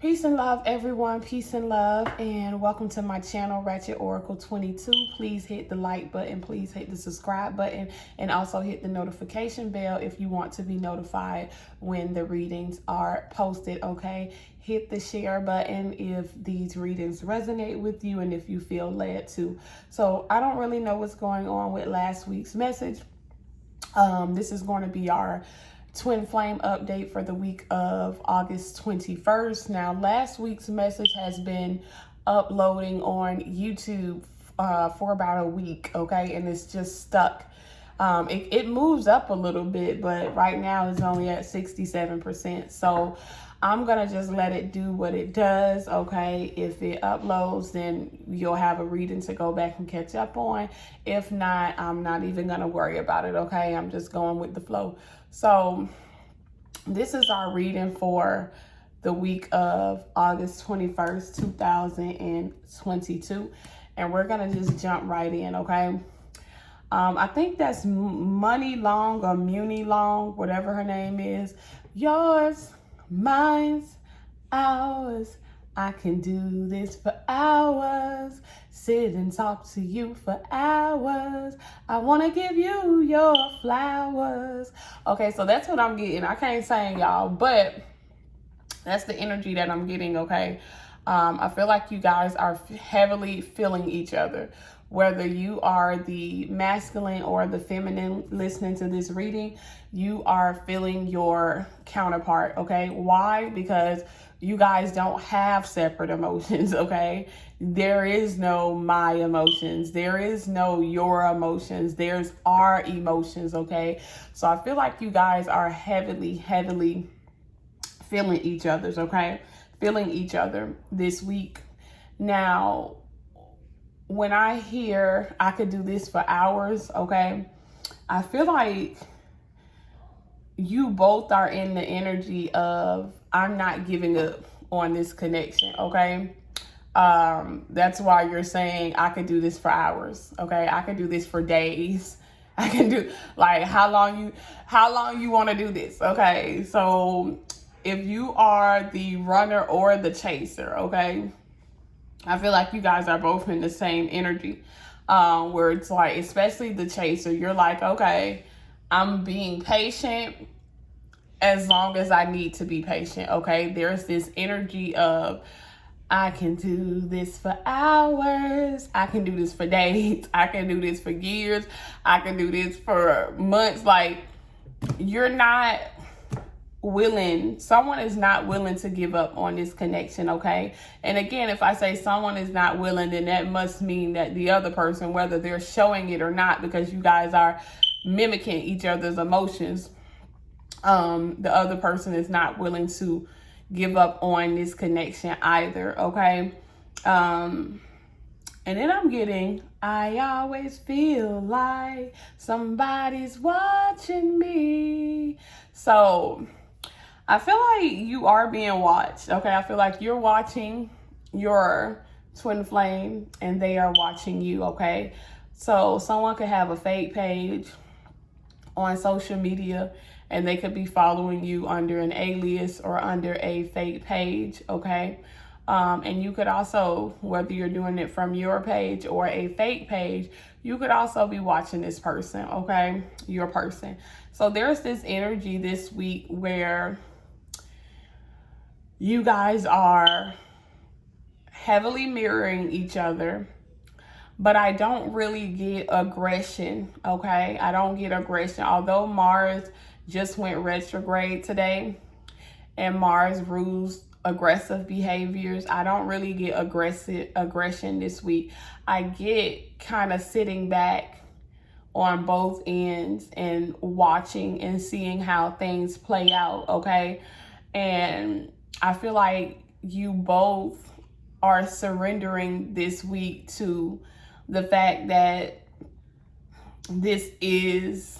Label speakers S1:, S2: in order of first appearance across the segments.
S1: Peace and love, everyone. Peace and love, and welcome to my channel, Ratchet Oracle 22. Please hit the like button, please hit the subscribe button, and also hit the notification bell if you want to be notified when the readings are posted, okay? Hit the share button if these readings resonate with you and if you feel led to. So I don't really know what's going on with last week's message. This is going to be our twin flame update for the week of August 21st. Now, last week's message has been uploading on YouTube for about a week, okay? And it's just stuck. It moves up a little bit, but right now it's only at 67%. So I'm going to just let it do what it does, okay? If it uploads, then you'll have a reading to go back and catch up on. If not, I'm not even going to worry about it, okay? I'm just going with the flow. So this is our reading for the week of August 21st, 2022. And we're going to just jump right in, okay? I think that's Money Long or Muni Long, whatever her name is. Yours, mine's, ours. I can do this for hours. Sit and talk to you for hours. I want to give you your flowers. Okay, so that's what I'm getting. I can't sing, y'all, but that's the energy that I'm getting, okay? I feel like you guys are heavily feeling each other. Whether you are the masculine or the feminine listening to this reading, you are feeling your counterpart, okay? Why? Because you guys don't have separate emotions, okay? There is no my emotions. There is no your emotions. There's our emotions, okay? So I feel like you guys are heavily feeling each other's, okay? Feeling each other this week. Now, when I hear I could do this for hours, okay, I feel like you both are in the energy of I'm not giving up on this connection, okay? That's why you're saying I could do this for hours, okay? I could do this for days. I can do like how long you want to do this, okay? So if you are the runner or the chaser, okay, I feel like you guys are both in the same energy, where it's like, especially the chaser, you're like, okay, I'm being patient as long as I need to be patient, okay? There's this energy of, I can do this for hours. I can do this for days. I can do this for years. I can do this for months. Like, you're not willing, someone is not willing to give up on this connection, okay? And again, if I say someone is not willing, then that must mean that the other person, whether they're showing it or not, because you guys are mimicking each other's emotions, the other person is not willing to give up on this connection either, okay? And then I'm getting, I always feel like somebody's watching me. So I feel like you are being watched, okay? I feel like you're watching your twin flame and they are watching you, okay? So someone could have a fake page on social media and they could be following you under an alias or under a fake page, okay? And you could also, whether you're doing it from your page or a fake page, you could also be watching this person, okay? Your person. So there's this energy this week where you guys are heavily mirroring each other, but I don't really get aggression, okay? I don't get aggression. Although Mars just went retrograde today and Mars rules aggressive behaviors, I don't really get aggression this week. I get kind of sitting back on both ends and watching and seeing how things play out, okay? And I feel like you both are surrendering this week to the fact that this is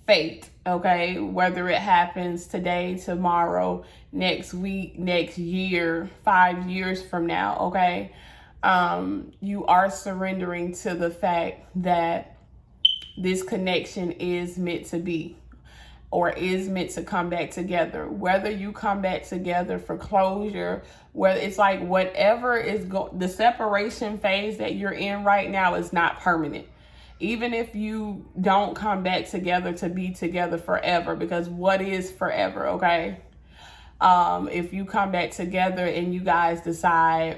S1: fate, okay? Whether it happens today, tomorrow, next week, next year, 5 years from now, okay? You are surrendering to the fact that this connection is meant to be. or is meant to come back together. Whether you come back together for closure, whether it's like whatever is the separation phase that you're in right now is not permanent. Even if you don't come back together to be together forever, because what is forever, okay? If you come back together and you guys decide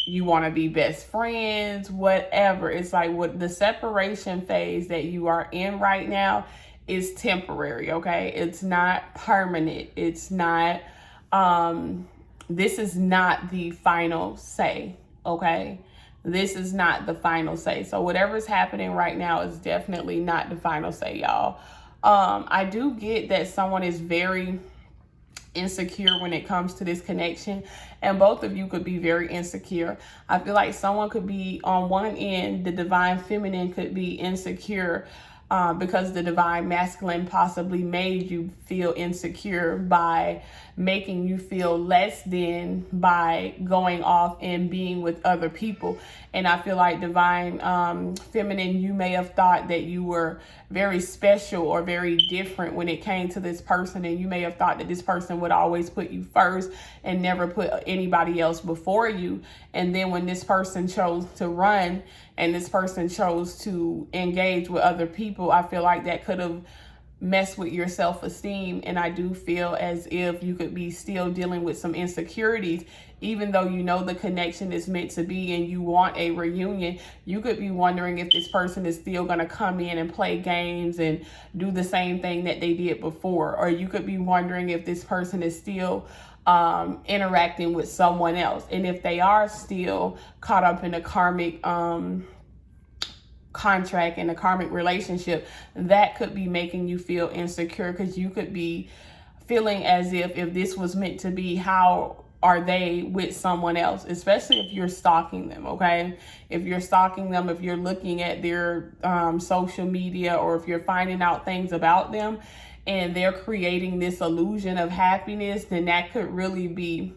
S1: you want to be best friends, whatever, it's like what the separation phase that you are in right now is temporary, okay? It's not permanent. It's not, this is not the final say, okay? This is not the final say. So whatever's happening right now is definitely not the final say, y'all. I do get that someone is very insecure when it comes to this connection, and both of you could be very insecure. I feel like someone could be on one end, the divine feminine could be insecure because the divine masculine possibly made you feel insecure by making you feel less than by going off and being with other people. And I feel like divine feminine, you may have thought that you were very special or very different when it came to this person, and you may have thought that this person would always put you first and never put anybody else before you. And then when this person chose to run and this person chose to engage with other people, I feel like that could have mess with your self-esteem. And I do feel as if you could be still dealing with some insecurities, even though you know the connection is meant to be and you want a reunion. You could be wondering if this person is still going to come in and play games and do the same thing that they did before. Or you could be wondering if this person is still interacting with someone else. And if they are still caught up in a karmic contract and a karmic relationship, that could be making you feel insecure, because you could be feeling as if this was meant to be, how are they with someone else, especially if you're stalking them, okay? If you're stalking them, if you're looking at their social media, or if you're finding out things about them and they're creating this illusion of happiness, then that could really be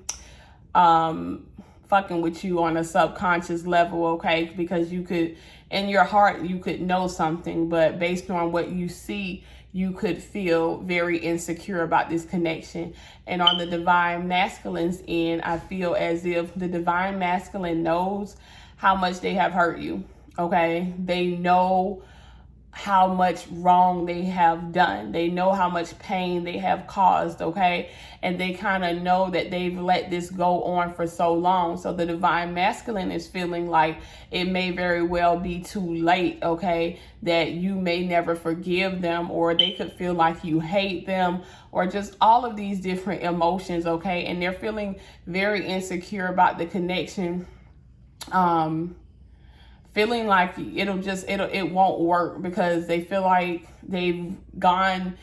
S1: fucking with you on a subconscious level, okay? Because you could, in your heart, you could know something, but based on what you see, you could feel very insecure about this connection. And on the divine masculine's end, I feel as if the divine masculine knows how much they have hurt you, okay? They know how much wrong they have done. They know how much pain they have caused, okay? And they kind of know that they've let this go on for so long. So the divine masculine is feeling like it may very well be too late, okay? That you may never forgive them, or they could feel like you hate them, or just all of these different emotions, okay? And they're feeling very insecure about the connection, feeling like it won't work, because they feel like they've gotten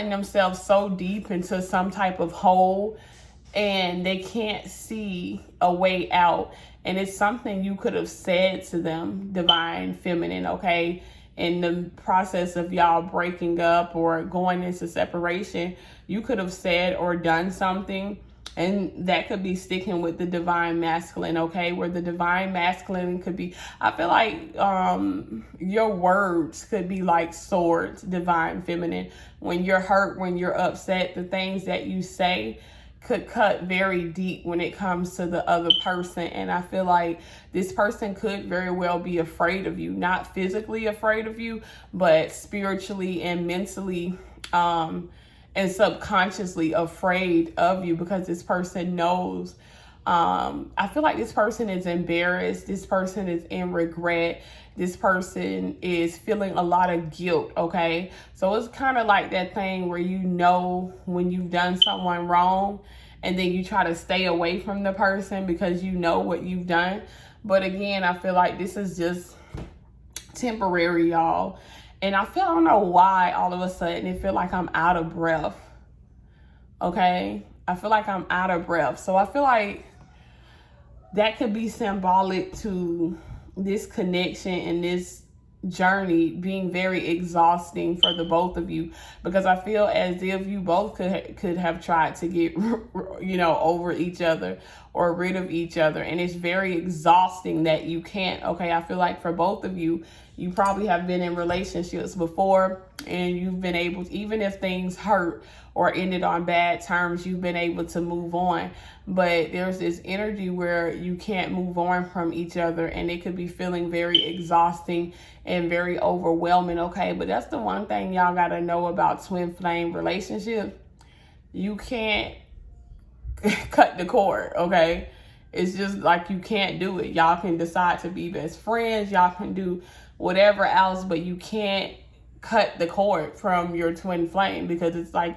S1: themselves so deep into some type of hole and they can't see a way out. And it's something you could have said to them, divine feminine, okay? In the process of y'all breaking up or going into separation, you could have said or done something, and that could be sticking with the divine masculine, okay? Where the divine masculine could be, I feel like your words could be like swords, divine feminine. When you're hurt, when you're upset, the things that you say could cut very deep when it comes to the other person. And I feel like this person could very well be afraid of you, not physically afraid of you, but spiritually and mentally and subconsciously afraid of you, because this person knows. I feel like this person is embarrassed. This person is in regret. This person is feeling a lot of guilt, okay? So it's kind of like that thing where you know when you've done someone wrong and then you try to stay away from the person because you know what you've done. But again, I feel like this is just temporary, y'all. And I don't know why all of a sudden it feel like I'm out of breath, okay? I feel like I'm out of breath. So I feel like that could be symbolic to this connection and this journey being very exhausting for the both of you, because I feel as if you both could have tried to get over each other or rid of each other, and it's very exhausting that you can't, okay? I feel like for both of you, You probably have been in relationships before, and you've been able to, even if things hurt or ended on bad terms, you've been able to move on. But there's this energy where you can't move on from each other, and it could be feeling very exhausting and very overwhelming, okay? But that's the one thing y'all got to know about twin flame relationships. You can't cut the cord, okay? It's just like you can't do it. Y'all can decide to be best friends. Y'all can do whatever else, but you can't cut the cord from your twin flame, because it's like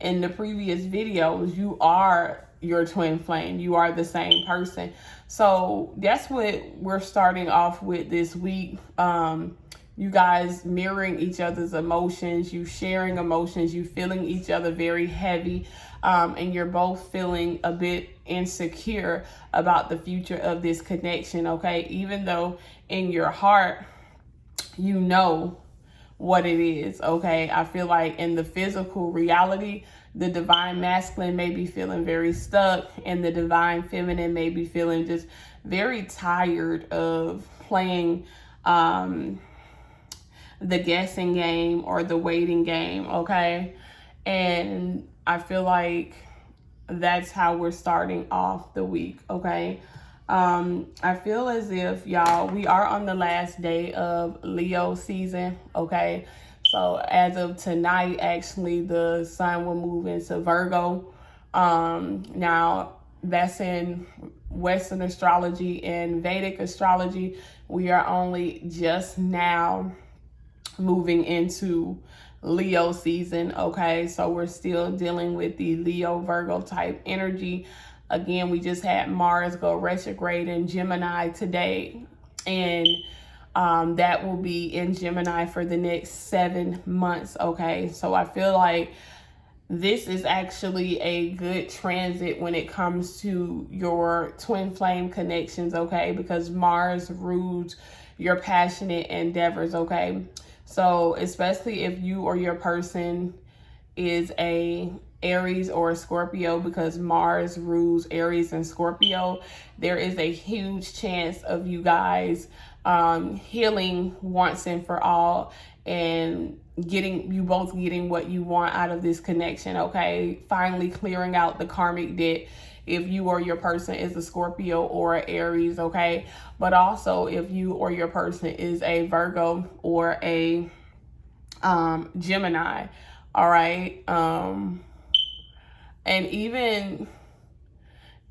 S1: in the previous videos, you are your twin flame. You are the same person. So that's what we're starting off with this week. You guys mirroring each other's emotions, you sharing emotions, you feeling each other very heavy, and you're both feeling a bit insecure about the future of this connection, okay? Even though in your heart, you know what it is, okay? I feel like in the physical reality, the divine masculine may be feeling very stuck, and the divine feminine may be feeling just very tired of playing the guessing game or the waiting game, okay? And I feel like that's how we're starting off the week, okay? I feel as if, y'all, we are on the last day of Leo season, okay? So as of tonight, actually, the sun will move into Virgo. Now, that's in Western astrology and Vedic astrology. We are only just now moving into Leo season, okay? So we're still dealing with the Leo Virgo type energy. Again, we just had Mars go retrograde in Gemini today, and that will be in Gemini for the next 7 months, okay? So I feel like this is actually a good transit when it comes to your twin flame connections, okay? Because Mars rules your passionate endeavors, okay? So especially if you or your person is a Aries or a Scorpio, because Mars rules Aries and Scorpio, there is a huge chance of you guys healing once and for all, and you both getting what you want out of this connection, okay? Finally clearing out the karmic debt if you or your person is a Scorpio or an Aries, okay? But also if you or your person is a Virgo or a Gemini, all right? And even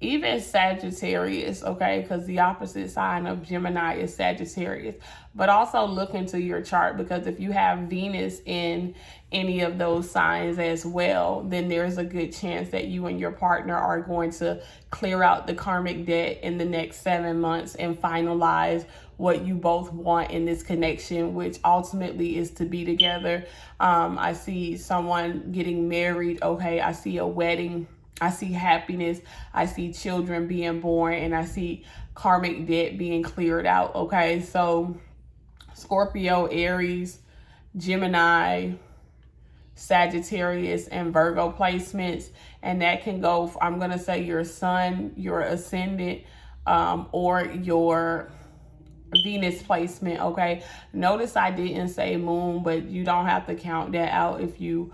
S1: Sagittarius, okay? Because the opposite sign of Gemini is Sagittarius. But also look into your chart, because if you have Venus in any of those signs as well, then there's a good chance that you and your partner are going to clear out the karmic debt in the next 7 months and finalize what you both want in this connection, which ultimately is to be together. I see someone getting married, okay? I see a wedding. I see happiness. I see children being born, and I see karmic debt being cleared out, okay? So Scorpio, Aries, Gemini, Sagittarius, and Virgo placements, and that can go, I'm going to say your sun, your ascendant, or your Venus placement, okay? Notice I didn't say moon, but you don't have to count that out if you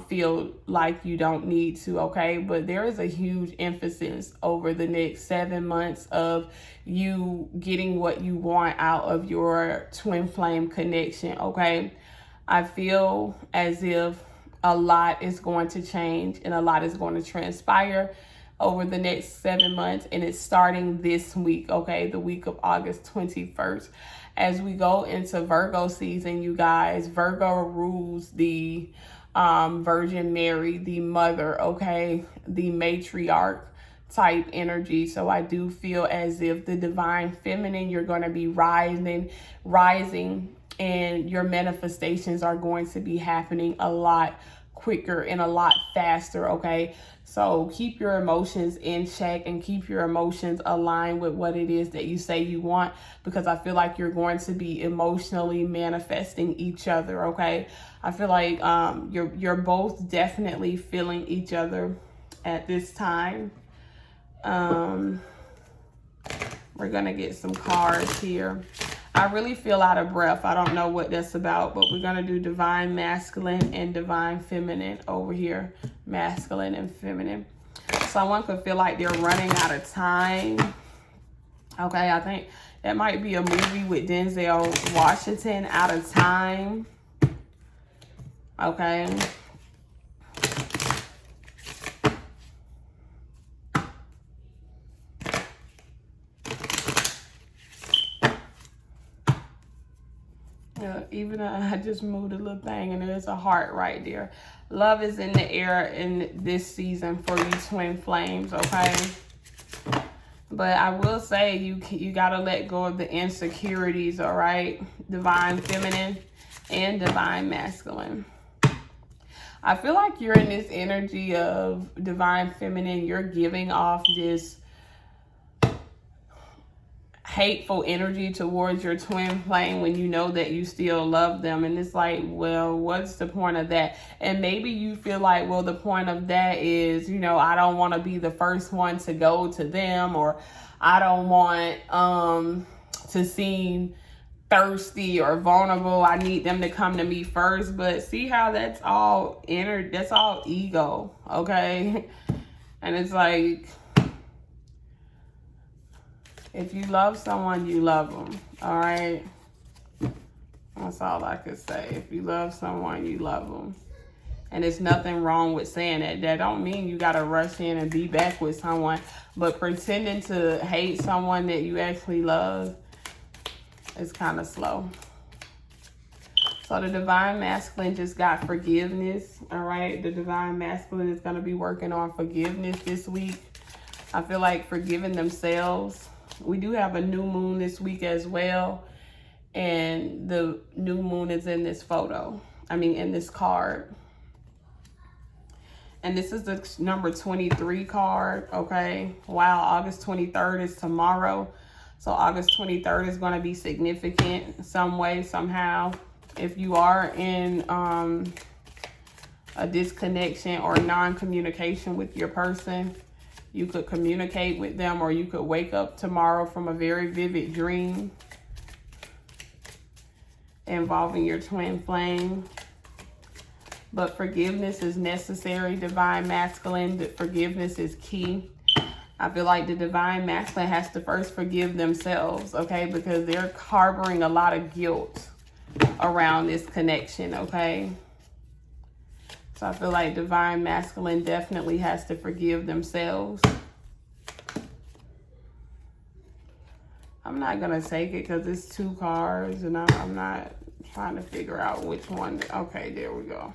S1: feel like you don't need to, okay? But there is a huge emphasis over the next 7 months of you getting what you want out of your twin flame connection, okay? I feel as if a lot is going to change and a lot is going to transpire over the next 7 months, and it's starting this week, okay? The week of August 21st. As we go into Virgo season, you guys, Virgo rules the Virgin Mary, the mother, okay? The matriarch type energy. So I do feel as if the divine feminine, you're going to be rising, and your manifestations are going to be happening a lot quicker and a lot faster, okay? So keep your emotions in check and keep your emotions aligned with what it is that you say you want, because I feel like you're going to be emotionally manifesting each other, okay? I feel like you're both definitely feeling each other at this time. We're gonna get some cards here. I really feel out of breath. I don't know what that's about, but we're going to do divine masculine and divine feminine over here. Masculine and feminine. Someone could feel like they're running out of time. Okay, I think that might be a movie with Denzel Washington, Out of Time. Okay. Even I just moved a little thing and there's a heart right there. Love is in the air in this season for you twin flames, okay? But I will say you got to let go of the insecurities, all right? Divine feminine and divine masculine. I feel like you're in this energy of divine feminine. You're giving off this hateful energy towards your twin flame when you know that you still love them. And it's like, well, what's the point of that? And maybe you feel like, well, the point of that is, you know, I don't want to be the first one to go to them, or I don't want to seem thirsty or vulnerable. I need them to come to me first. But see how that's all that's all ego, okay? And it's like, if you love someone, you love them, all right? That's all I could say. If you love someone, you love them. And there's nothing wrong with saying that. That don't mean you got to rush in and be back with someone. But pretending to hate someone that you actually love is kind of slow. So the divine masculine just got forgiveness, all right? The divine masculine is going to be working on forgiveness this week. I feel like forgiving themselves. We do have a new moon this week as well. And the new moon is in this photo. In this card. And this is the number 23 card, okay? Wow, August 23rd is tomorrow. So August 23rd is going to be significant some way, somehow. If you are in a disconnection or non-communication with your person, you could communicate with them, or you could wake up tomorrow from a very vivid dream involving your twin flame. But forgiveness is necessary, divine masculine. Forgiveness is key. I feel like the divine masculine has to first forgive themselves, okay? Because they're harboring a lot of guilt around this connection, okay? So I feel like divine masculine definitely has to forgive themselves. I'm not going to take it because it's two cards and I'm not trying to figure out which one. Okay, there we go.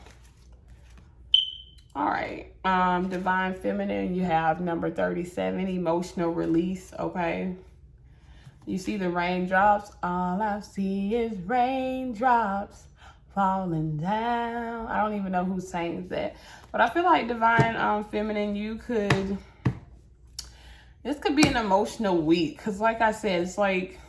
S1: All right. Divine feminine, you have number 37, emotional release, okay? You see the raindrops? All I see is raindrops falling down. I don't even know who sings that. But I feel like divine feminine, this could be an emotional week. Because like I said, it's like,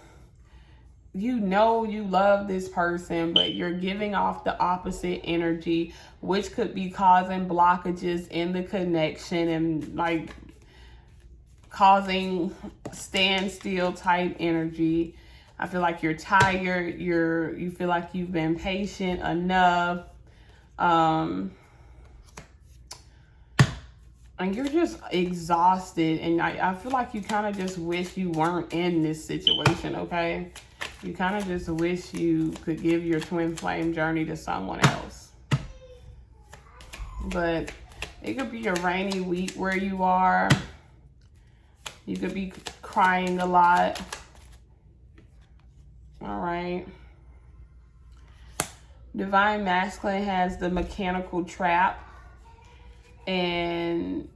S1: you know you love this person, but you're giving off the opposite energy, which could be causing blockages in the connection and like causing standstill type energy. I feel like you're tired. You feel like you've been patient enough. And you're just exhausted. And I feel like you kind of just wish you weren't in this situation, okay? You kind of just wish you could give your twin flame journey to someone else. But it could be a rainy week where you are. You could be crying a lot. All right. Divine masculine has the mechanical trap. And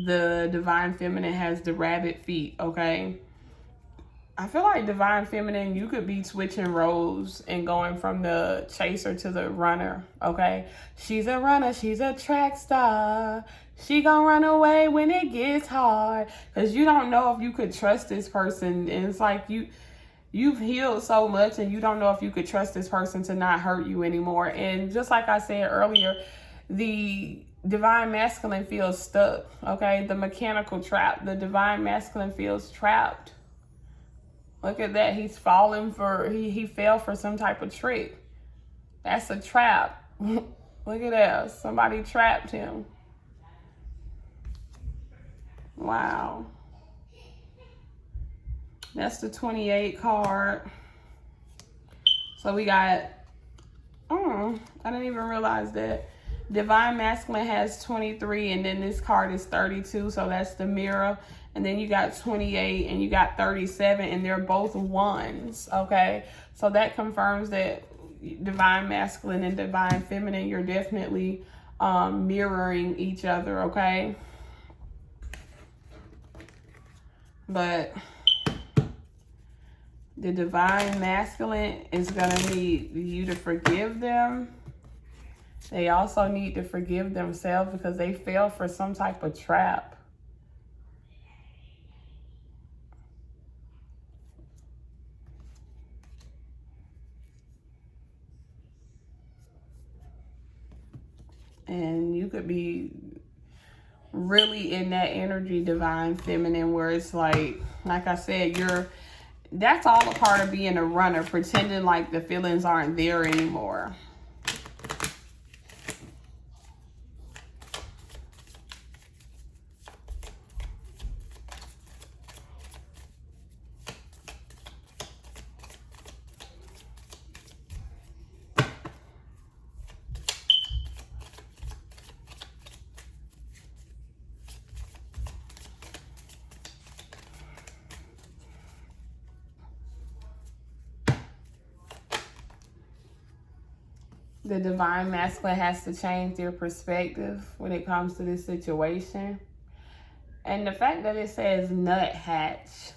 S1: the divine feminine has the rabbit feet, okay? I feel like divine feminine, you could be switching roles and going from the chaser to the runner, okay? She's a runner, she's a track star. She gonna run away when it gets hard. Because you don't know if you could trust this person. And it's like you've healed so much and you don't know if you could trust this person to not hurt you anymore. And just like I said earlier, the divine masculine feels stuck, okay? The mechanical trap. The divine masculine feels trapped. Look at that. He's falling for, he fell for some type of trick. That's a trap. Look at that. Somebody trapped him. Wow. That's the 28 card. So we got, I didn't even realize that. Divine Masculine has 23, and then this card is 32, so that's the mirror. And then you got 28 and you got 37, and they're both ones, okay? So that confirms that Divine Masculine and Divine Feminine, you're definitely mirroring each other, okay? But the Divine Masculine is going to need you to forgive them. They also need to forgive themselves because they fell for some type of trap. And you could be really in that energy, Divine Feminine, where it's like I said, that's all a part of being a runner, pretending like the feelings aren't there anymore. The Divine Masculine has to change their perspective when it comes to this situation. And the fact that it says nut hatch,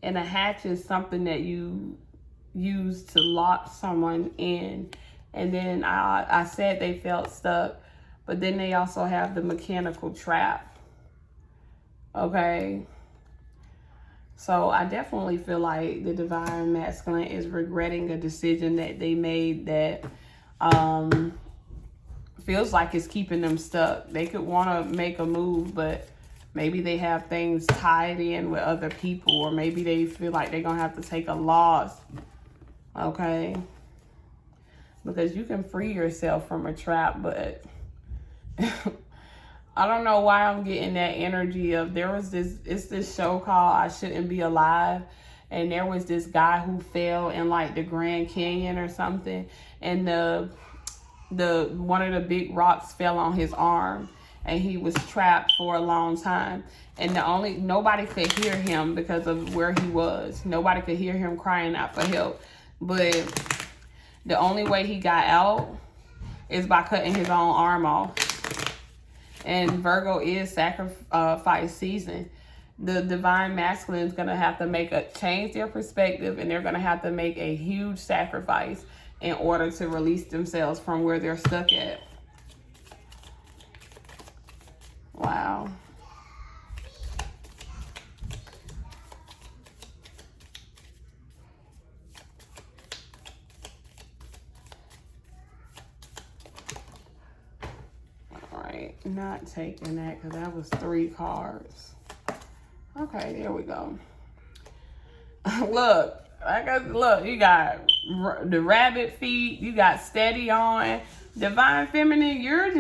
S1: and a hatch is something that you use to lock someone in. And then I said they felt stuck, but then they also have the mechanical trap. Okay. So I definitely feel like the Divine Masculine is regretting a decision that they made that feels like it's keeping them stuck. They could want to make a move, but maybe they have things tied in with other people, or maybe they feel like they're gonna have to take a loss. Okay, because you can free yourself from a trap, but I don't know why I'm getting that energy of, it's this show called I Shouldn't Be Alive, and there was this guy who fell in like the Grand Canyon or something, and the one of the big rocks fell on his arm, and he was trapped for a long time, and nobody could hear him because of where he was. Nobody could hear him crying out for help, but the only way he got out is by cutting his own arm off. And Virgo is sacrifice season. The Divine Masculine is going to have to change their perspective, and they're going to have to make a huge sacrifice in order to release themselves from where they're stuck at. Wow. All right, not taking that because that was 3 cards. Okay, there we go. Look. Look, you got the rabbit feet, you got steady on. Divine Feminine, you're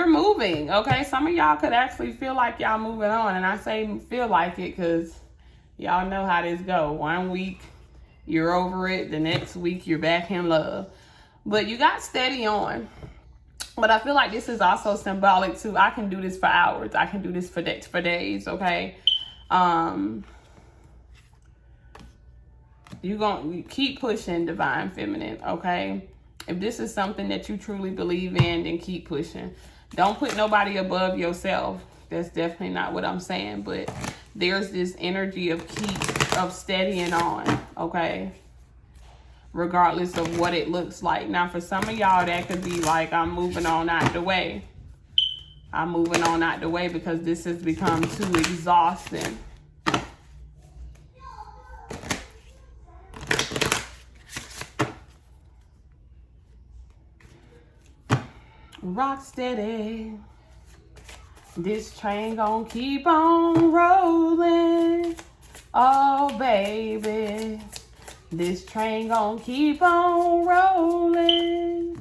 S1: moving, okay? Some of y'all could actually feel like y'all moving on, and I say feel like it because y'all know how this go. 1 week, you're over it. The next week, you're back in love. But you got steady on. But I feel like this is also symbolic too. I can do this for hours. I can do this for days, okay? You're going to keep pushing, Divine Feminine, okay? If this is something that you truly believe in, then keep pushing. Don't put nobody above yourself. That's definitely not what I'm saying. But there's this energy of steadying on, okay? Regardless of what it looks like. Now, for some of y'all, that could be like, I'm moving on out the way. I'm moving on out the way because this has become too exhausting. Rock steady. This train gonna keep on rolling. Oh, baby, this train gonna keep on rolling.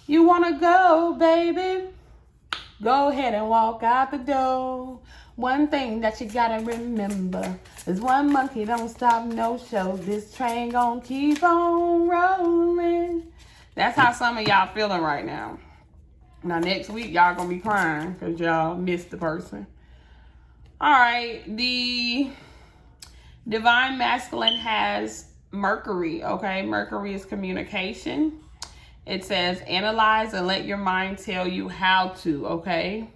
S1: You wanna go, baby? Go ahead and walk out the door. One thing that you gotta remember is one monkey don't stop no show. This train gonna keep on rolling. That's how some of y'all feeling right now. Now, next week, y'all gonna be crying because y'all missed the person. All right, the Divine Masculine has Mercury, okay? Mercury is communication. It says, analyze and let your mind tell you how to, okay?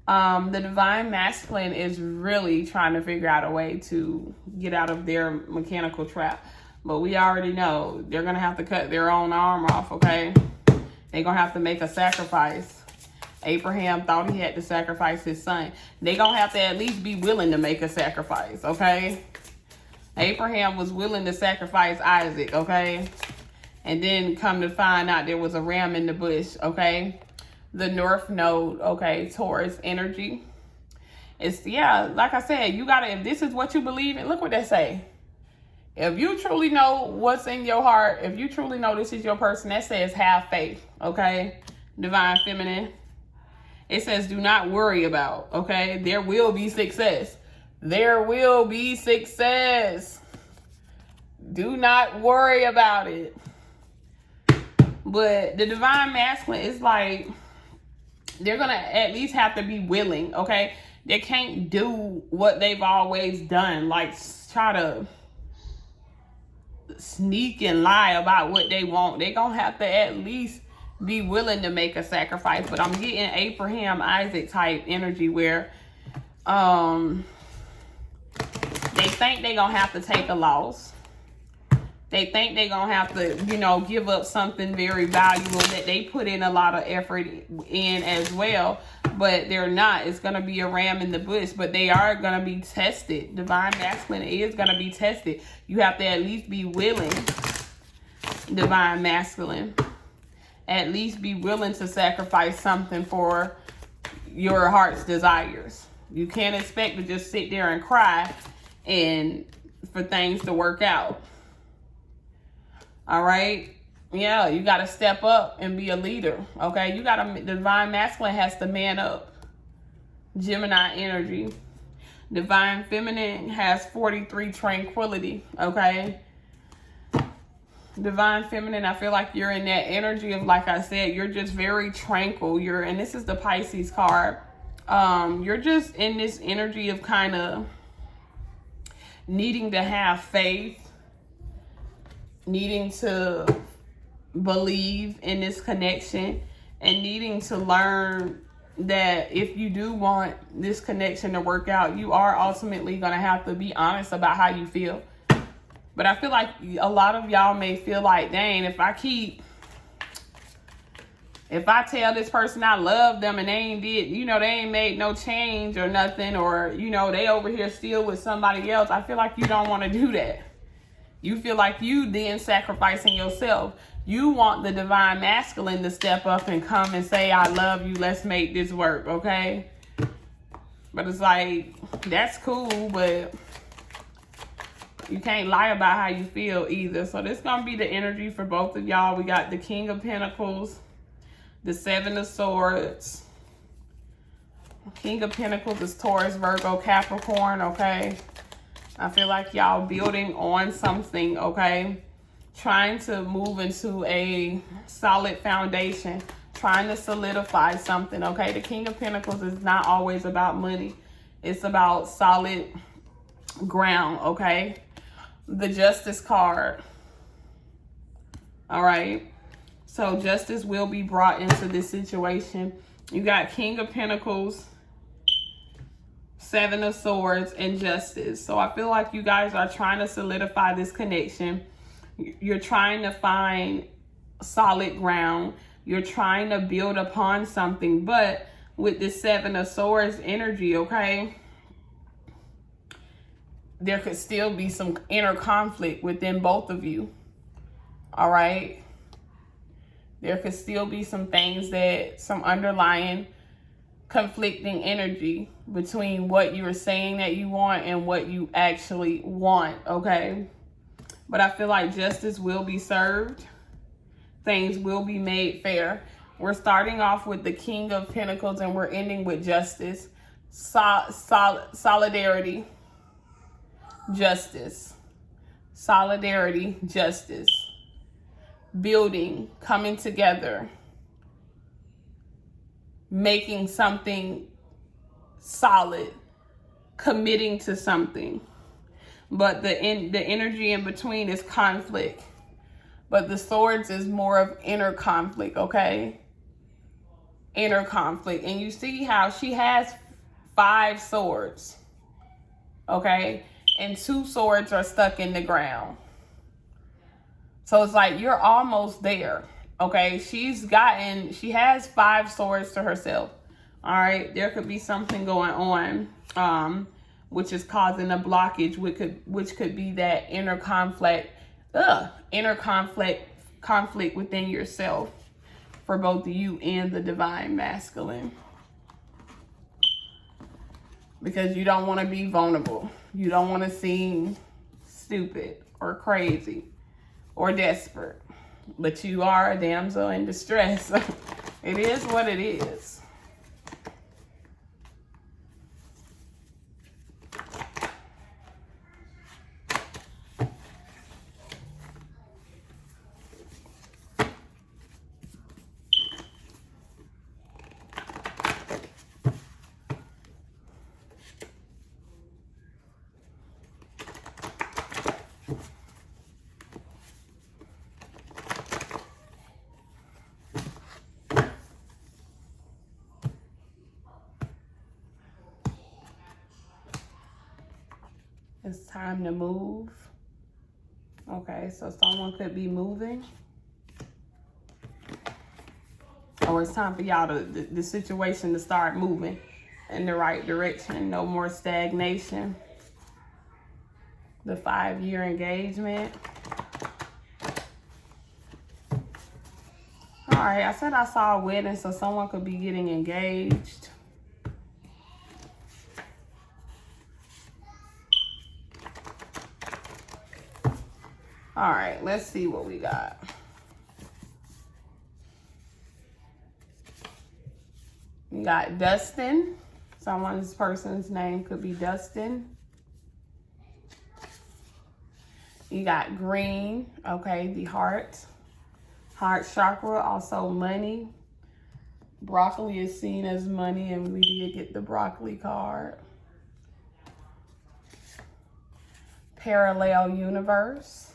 S1: The Divine Masculine is really trying to figure out a way to get out of their mechanical trap. But we already know they're going to have to cut their own arm off, okay? They're going to have to make a sacrifice. Abraham thought he had to sacrifice his son. They're going to have to at least be willing to make a sacrifice, okay? Abraham was willing to sacrifice Isaac, okay? And then come to find out there was a ram in the bush, okay? The North Node, okay, Taurus energy. It's, yeah, like I said, you got to, if this is what you believe in, look what they say. If you truly know what's in your heart, if you truly know this is your person, that says have faith, okay? Divine Feminine. It says do not worry about, okay? There will be success. There will be success. Do not worry about it. But the Divine Masculine is like, they're going to at least have to be willing, okay? They can't do what they've always done, like try to sneak and lie about what they want. They're going to have to at least be willing to make a sacrifice. But I'm getting Abraham, Isaac type energy where they think they're going to have to take a loss. They think they're going to have to, you know, give up something very valuable that they put in a lot of effort in as well. But they're not. It's going to be a ram in the bush. But they are going to be tested. Divine Masculine is going to be tested. You have to at least be willing, Divine Masculine. At least be willing to sacrifice something for your heart's desires. You can't expect to just sit there and cry and for things to work out. All right. Yeah, you got to step up and be a leader. Okay. You got to, Divine Masculine has to man up. Gemini energy. Divine Feminine has 43 tranquility. Okay. Divine Feminine, I feel like you're in that energy of, like I said, you're just very tranquil. And this is the Pisces card. You're just in this energy of kind of needing to have faith. Needing to believe in this connection and needing to learn that if you do want this connection to work out, you are ultimately going to have to be honest about how you feel. But I feel like a lot of y'all may feel like, dang, if I tell this person I love them and they ain't did, you know, they ain't made no change or nothing, or, you know, they over here still with somebody else, I feel like you don't want to do that. You feel like you then sacrificing yourself. You want the Divine Masculine to step up and come and say, I love you. Let's make this work. Okay. But it's like, that's cool, but you can't lie about how you feel either. So this is going to be the energy for both of y'all. We got the King of Pentacles, the Seven of Swords. King of Pentacles is Taurus, Virgo, Capricorn. Okay. I feel like y'all building on something, okay? Trying to move into a solid foundation. Trying to solidify something, okay? The King of Pentacles is not always about money. It's about solid ground, okay? The Justice card. All right. So justice will be brought into this situation. You got King of Pentacles, Seven of Swords, and Justice. So I feel like you guys are trying to solidify this connection. You're trying to find solid ground. You're trying to build upon something. But with this Seven of Swords energy, okay, there could still be some inner conflict within both of you. All right. There could still be some things that, some underlying conflicting energy between what you're saying that you want and what you actually want, okay? But I feel like justice will be served. Things will be made fair. We're starting off with the King of Pentacles and we're ending with justice. Solidarity, justice. Solidarity, justice. Building, coming together. Making something solid. Committing to something. But the energy in between is conflict. But the swords is more of inner conflict, okay? Inner conflict. And you see how she has 5 swords, okay? And 2 swords are stuck in the ground. So it's like you're almost there, okay? She has 5 swords to herself, all right? There could be something going on, which is causing a blockage, which could be that inner conflict within yourself for both you and the divine masculine. Because you don't want to be vulnerable. You don't want to seem stupid or crazy or desperate. But you are a damsel in distress. It is what it is. It's time to move. Okay, so someone could be moving. Or it's time for y'all the situation to start moving in the right direction. No more stagnation. The 5-year engagement. All right, I said I saw a wedding, so someone could be getting engaged. All right, let's see what we got. We got Dustin. Person's name could be Dustin. You got green, okay, the heart chakra, also money. Broccoli is seen as money, and we did get the broccoli card. Parallel universe.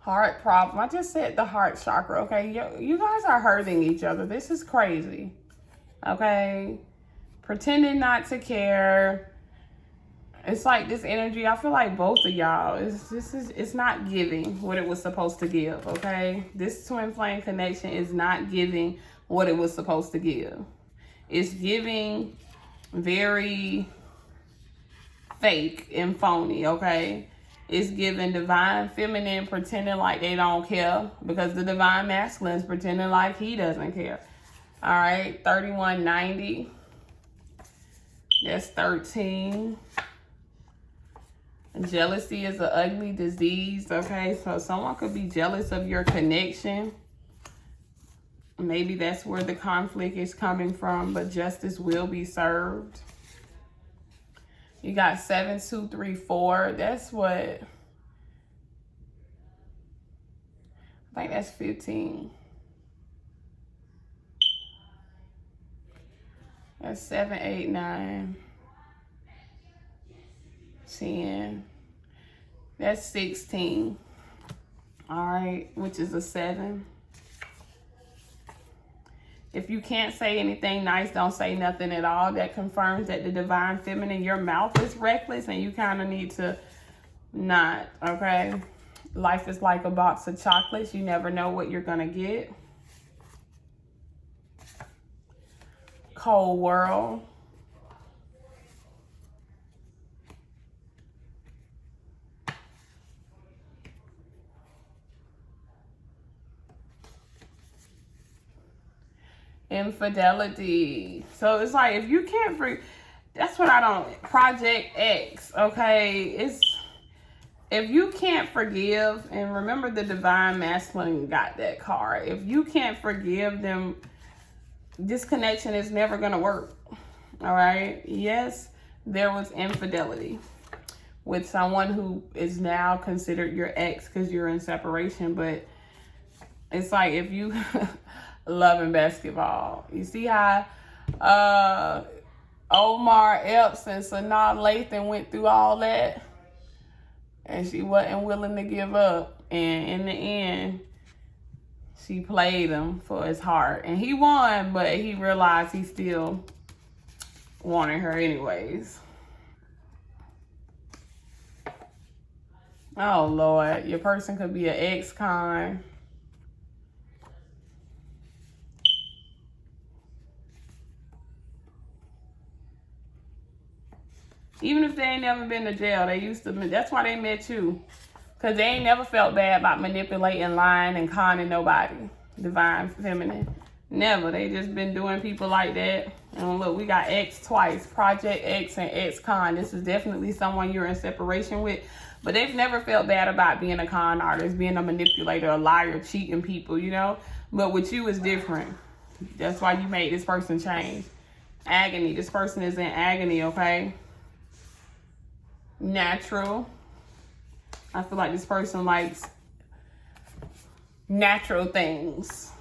S1: Heart problem. I just said the heart chakra, okay? You guys are hurting each other. This is crazy, okay? Pretending not to care. It's like this energy, I feel like both of y'all, it's not giving what it was supposed to give, okay? This twin flame connection is not giving what it was supposed to give. It's giving very fake and phony, okay? It's giving divine feminine pretending like they don't care because the divine masculine is pretending like he doesn't care. All right, 3190. That's 13. Jealousy is an ugly disease, okay? So someone could be jealous of your connection. Maybe that's where the conflict is coming from, but justice will be served. You got 7234. That's what, I think that's 15. That's 7, 8, 9, 10. That's 16. All right, which is a 7. If you can't say anything nice, don't say nothing at all. That confirms that the divine feminine, your mouth is reckless and you kind of need to not, okay? Life is like a box of chocolates. You never know what you're going to get. Cold world. Infidelity. So it's like, if you can't that's what I don't, Project X, okay? It's, if you can't forgive, and remember the divine masculine got that card. If you can't forgive them, this connection is never going to work. All right? Yes, there was infidelity with someone who is now considered your ex because you're in separation. But it's like, if you love in basketball, you see how Omar Epps and Sanaa Lathan went through all that, and she wasn't willing to give up. And in the end, she played him for his heart. And he won, but he realized he still wanted her anyways. Oh, Lord. Your person could be an ex-con. Even if they ain't never been to jail, they used to, that's why they met you. Because they ain't never felt bad about manipulating, lying, and conning nobody. Divine feminine. Never. They just been doing people like that. And look, we got X twice. Project X and ex-con. This is definitely someone you're in separation with. But they've never felt bad about being a con artist, being a manipulator, a liar, cheating people, you know. But with you, it's different. That's why you made this person change. Agony. This person is in agony, okay? Natural. I feel like this person likes natural things.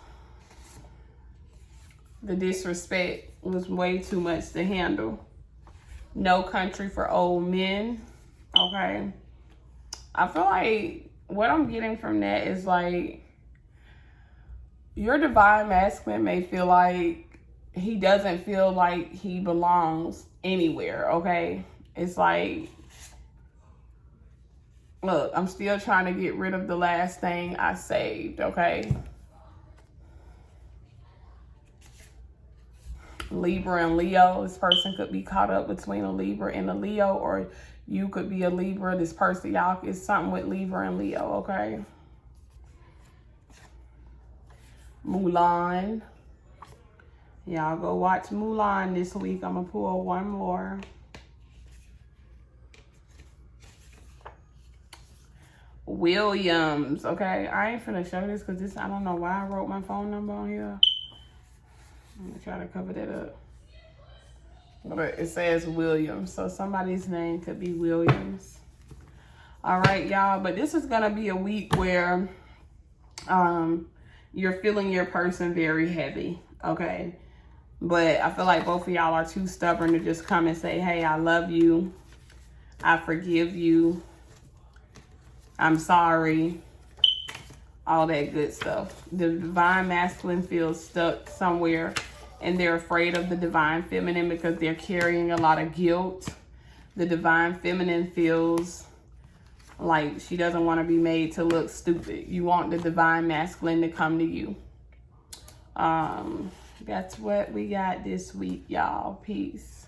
S1: The disrespect was way too much to handle. No country for old men. Okay. I feel like what I'm getting from that is like, your divine masculine may feel like he doesn't feel like he belongs anywhere, okay? It's like, look, I'm still trying to get rid of the last thing I saved, okay? Libra and Leo. This person could be caught up between a Libra and a Leo, or you could be a Libra. This person, y'all, is something with Libra and Leo, okay? Mulan. Y'all go watch Mulan this week. I'm going to pull one more. Williams, okay? I ain't finna show this because I don't know why I wrote my phone number on here. I'm gonna try to cover that up. But it says Williams, so somebody's name could be Williams. All right, y'all, but this is gonna be a week where you're feeling your person very heavy, okay? But I feel like both of y'all are too stubborn to just come and say, hey, I love you. I forgive you. I'm sorry. All that good stuff. The divine masculine feels stuck somewhere, and they're afraid of the divine feminine because they're carrying a lot of guilt. The divine feminine feels like she doesn't want to be made to look stupid. You want the divine masculine to come to you. That's what we got this week, y'all. Peace.